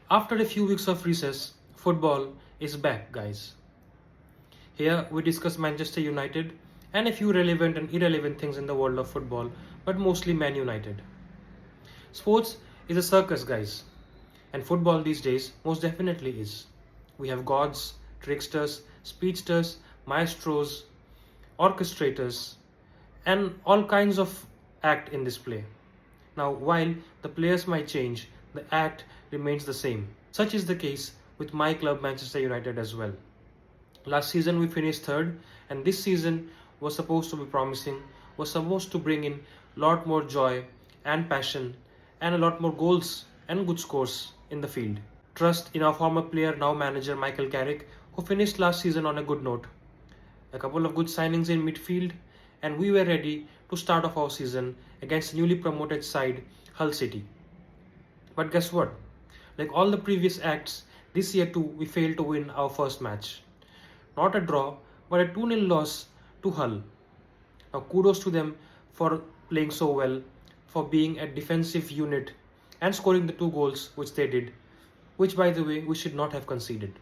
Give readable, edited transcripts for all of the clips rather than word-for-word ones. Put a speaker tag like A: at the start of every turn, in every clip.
A: After a few weeks of recess, football is back, guys. Here we discuss Manchester United and a few relevant and irrelevant things in the world of football, but mostly Man United. Sports is a circus, guys, and football these days most definitely is. We have gods, tricksters, speedsters, maestros, orchestrators, and all kinds of act in this play. Now, while the players might change, the act remains the same. Such is the case with my club Manchester United as well. Last season we finished third, and this season was supposed to be promising, was supposed to bring in a lot more joy and passion and a lot more goals and good scores in the field. Trust in our former player, now manager Michael Carrick, who finished last season on a good note. A couple of good signings in midfield, and we were ready to start off our season against the newly promoted side Hull City. But guess what? Like all the previous acts, this year too we failed to win our first match. Not a draw, but a 2-0 loss to Hull. Now kudos to them for playing so well, for being a defensive unit and scoring the 2 goals which they did, which by the way we should not have conceded.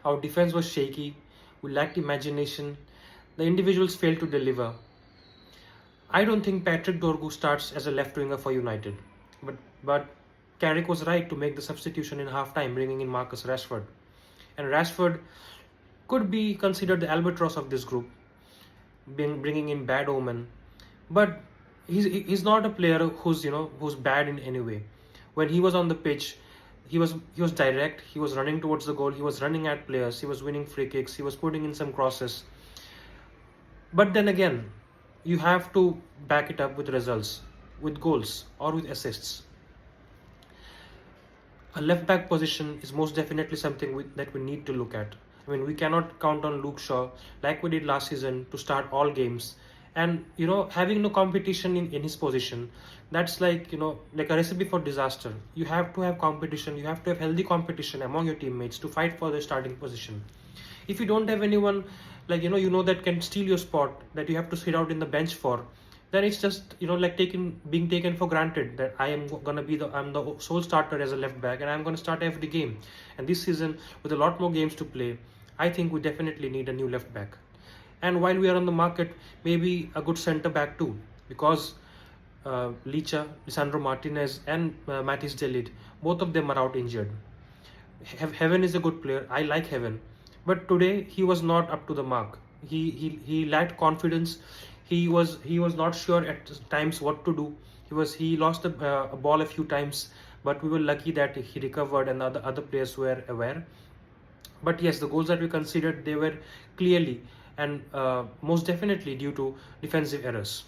A: Our defense was shaky, we lacked imagination, the individuals failed to deliver. I don't think Patrick Dorgu starts as a left winger for United, but Carrick was right to make the substitution in half-time, bringing in Marcus Rashford. And Rashford could be considered the albatross of this group, bringing in bad omen, but he's not a player who's bad in any way. When he was on the pitch, he was direct, he was running towards the goal, he was running at players, he was winning free kicks, he was putting in some crosses. But then again, you have to back it up with results, with goals or with assists. A left back position is most definitely something that we need to look at. I mean, we cannot count on Luke Shaw like we did last season to start all games, and having no competition in his position, that's like like a recipe for disaster. You have to have competition, you have to have healthy competition among your teammates to fight for the starting position. If you don't have anyone like that can steal your spot, that you have to sit out in the bench for, then it's just like being taken for granted that I'm the sole starter as a left back and I'm gonna start every game. And this season, with a lot more games to play, I think we definitely need a new left back. And while we are on the market, maybe a good centre back too, because Licha, Lisandro Martinez and Mathis De Ligt, both of them are out injured. Heaven is a good player, I like Heaven, but today he was not up to the mark. He lacked confidence. He was not sure at times what to do. He lost a ball a few times, but we were lucky that he recovered and the other players were aware. But yes, the goals that we considered, they were clearly and most definitely due to defensive errors.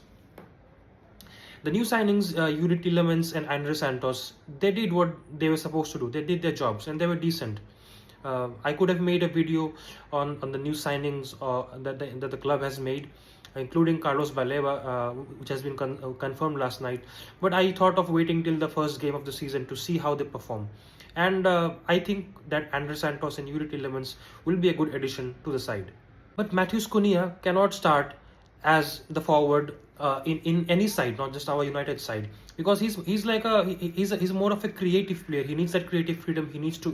A: The new signings, Yuri Tillemans and Andre Santos, they did what they were supposed to do. They did their jobs and they were decent. I could have made a video on the new signings that the club has made, including Carlos Baleba, which has been confirmed last night. But I thought of waiting till the first game of the season to see how they perform. And I think that Andre Santos and Yuri Tillemans will be a good addition to the side. But Matheus Cunha cannot start as the forward in any side, not just our United side, because he's more of a creative player. He needs that creative freedom. He needs to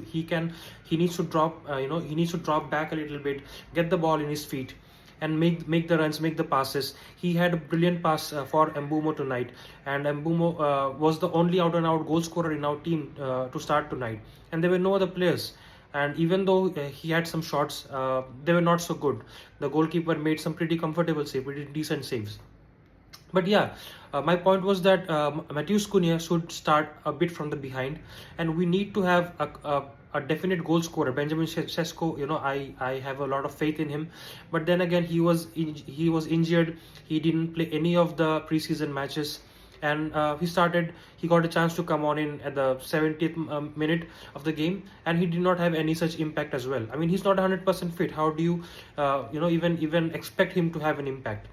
A: drop he needs to drop back a little bit, get the ball in his feet, and make the runs, make the passes. He had a brilliant pass for Mbeumo tonight, and Mbeumo was the only out-and-out goal scorer in our team to start tonight, and there were no other players. And even though he had some shots, they were not so good. The goalkeeper made some pretty comfortable saves, pretty decent saves. But yeah, my point was that Matheus Cunha should start a bit from the behind, and we need to have a definite goal scorer. Benjamin Sesko, I have a lot of faith in him, but then again he was injured. He didn't play any of the preseason matches, and he got a chance to come on in at the 70th minute of the game, and he did not have any such impact as well. I mean, he's not 100% fit. How do you even expect him to have an impact?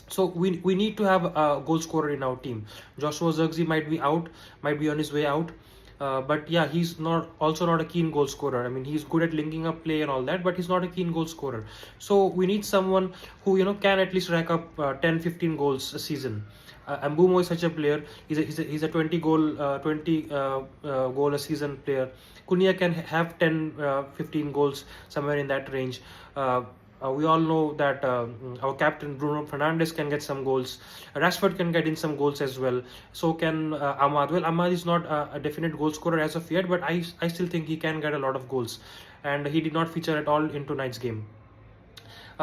A: So we need to have a goal scorer in our team. Joshua Zirkzee might be on his way out. But yeah, he's not a keen goal scorer. I mean, he's good at linking up play and all that, but he's not a keen goal scorer. So we need someone who can at least rack up 10-15 goals a season. Mbumo is such a player. He's a 20 goal a season player. Cunha can have 10, 15 goals somewhere in that range. We all know that our captain Bruno Fernandes can get some goals. Rashford can get in some goals as well. So can Ahmad. Well, Ahmad is not a definite goal scorer as of yet, but I still think he can get a lot of goals. And he did not feature at all in tonight's game.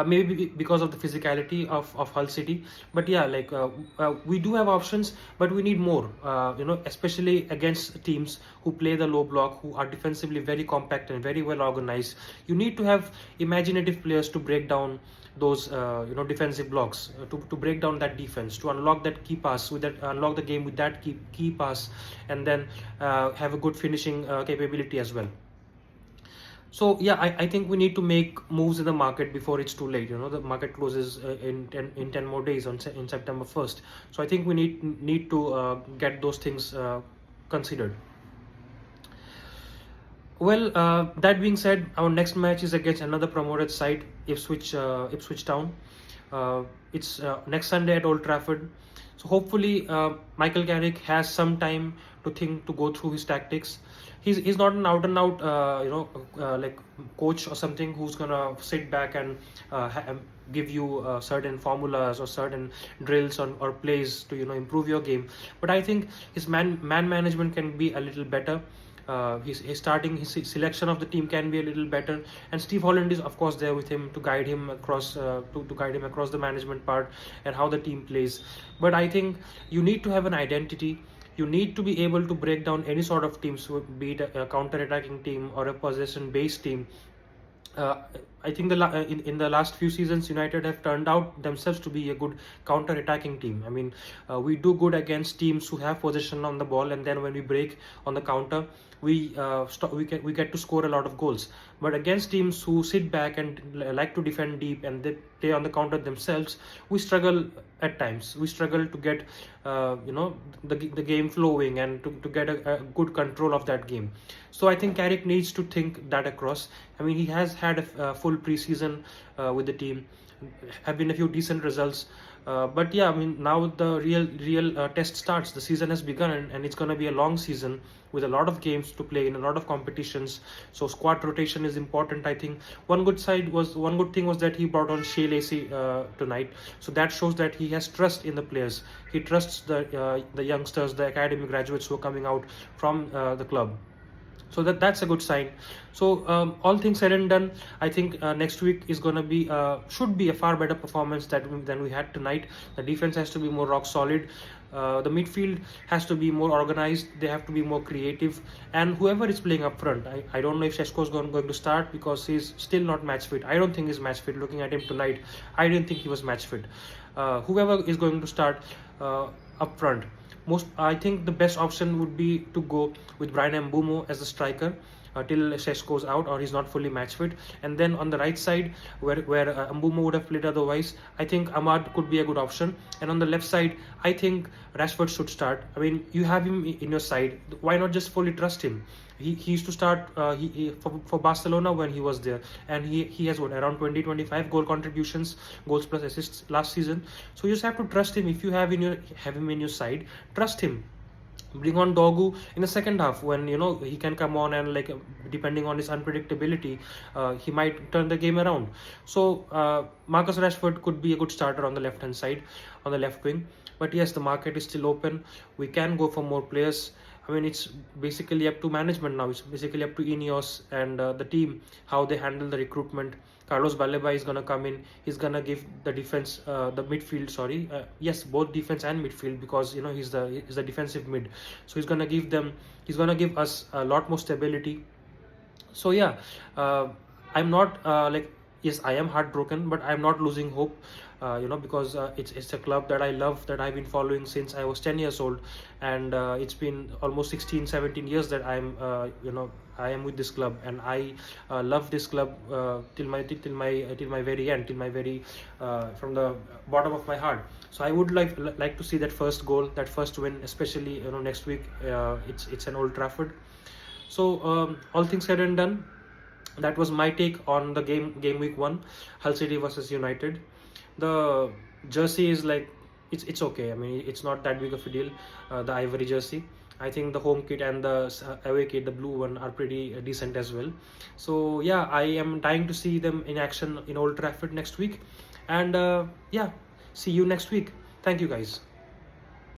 A: Maybe because of the physicality of Hull City, but yeah, like we do have options, but we need more. Especially against teams who play the low block, who are defensively very compact and very well organized. You need to have imaginative players to break down those defensive blocks, to break down that defense, to unlock that key pass, with that unlock the game with that key pass, and then have a good finishing capability as well. So yeah, I think we need to make moves in the market before it's too late. The market closes in 10 more days in September 1st. So I think we need to get those things considered. Well, that being said, our next match is against another promoted side, Ipswich Town. It's next Sunday at Old Trafford. So hopefully, Michael Carrick has some time to think, to go through his tactics. He's not an out and out like coach or something who's gonna sit back and give you certain formulas or certain drills or plays to improve your game. But I think his man management can be a little better. His selection of the team can be a little better, and Steve Holland is of course there with him to guide him across to guide him across the management part and how the team plays. But I think you need to have an identity. You need to be able to break down any sort of teams, be it a counter-attacking team or a possession-based team. I think in the last few seasons, United have turned out themselves to be a good counter-attacking team. I mean, we do good against teams who have possession on the ball, and then when we break on the counter, we get to score a lot of goals. But against teams who sit back and like to defend deep and they play on the counter themselves, we struggle at times. We struggle to get the game flowing and to get a good control of that game. So I think Carrick needs to think that across. I mean, he has had a full pre-season with the team, have been a few decent results. But yeah, I mean, now the real test starts. The season has begun, and it's going to be a long season with a lot of games to play in a lot of competitions. So squad rotation is important. I think one good thing was that he brought on Shea Lacey tonight. So that shows that he has trust in the players. He trusts the youngsters, the academy graduates who are coming out from the club. So that's a good sign. So all things said and done, I think next week is going to be should be a far better performance than we had tonight. The defense has to be more rock solid. The midfield has to be more organized. They have to be more creative. And whoever is playing up front, I don't know if Šeško is going to start because he's still not match fit. I don't think he's match fit. Looking at him tonight, I didn't think he was match fit. Whoever is going to start up front, I think the best option would be to go with Brian Mbumo as the striker till Šeško is out or he's not fully match fit. And then on the right side, where Mbumo would have played otherwise, I think Ahmad could be a good option. And on the left side, I think Rashford should start. I mean, you have him in your side. Why not just fully trust him? He used to start for Barcelona when he was there, and he has around 20-25 goals plus assists last season. So you just have to trust him. If you have him in your side, trust him. Bring on Dogu in the second half when he can come on and depending on his unpredictability, he might turn the game around. So Marcus Rashford could be a good starter on the left hand side, on the left wing. But yes, the market is still open. We can go for more players. I mean, it's basically up to management now. It's basically up to Ineos and the team, how they handle the recruitment. Carlos Baleba is going to come in. He's going to give the defense, the midfield, yes, both defense and midfield, because he's the defensive mid. So he's going to give us a lot more stability. So yeah, I'm not yes, I am heartbroken, but I'm not losing hope. Because it's a club that I love, that I've been following since I was 10 years old, and it's been almost 16-17 years that I am with this club, and I love this club till my very end, from the bottom of my heart. So I would like to see that first goal, that first win, especially next week. It's an Old Trafford. So all things said and done, that was my take on the game week 1, Hull City versus United. The jersey is it's okay. I mean, it's not that big of a deal. The ivory jersey, I think the home kit and the away kit, the blue one, are pretty decent as well. So yeah, I am dying to see them in action in Old Trafford next week. And yeah, see you next week. Thank you guys.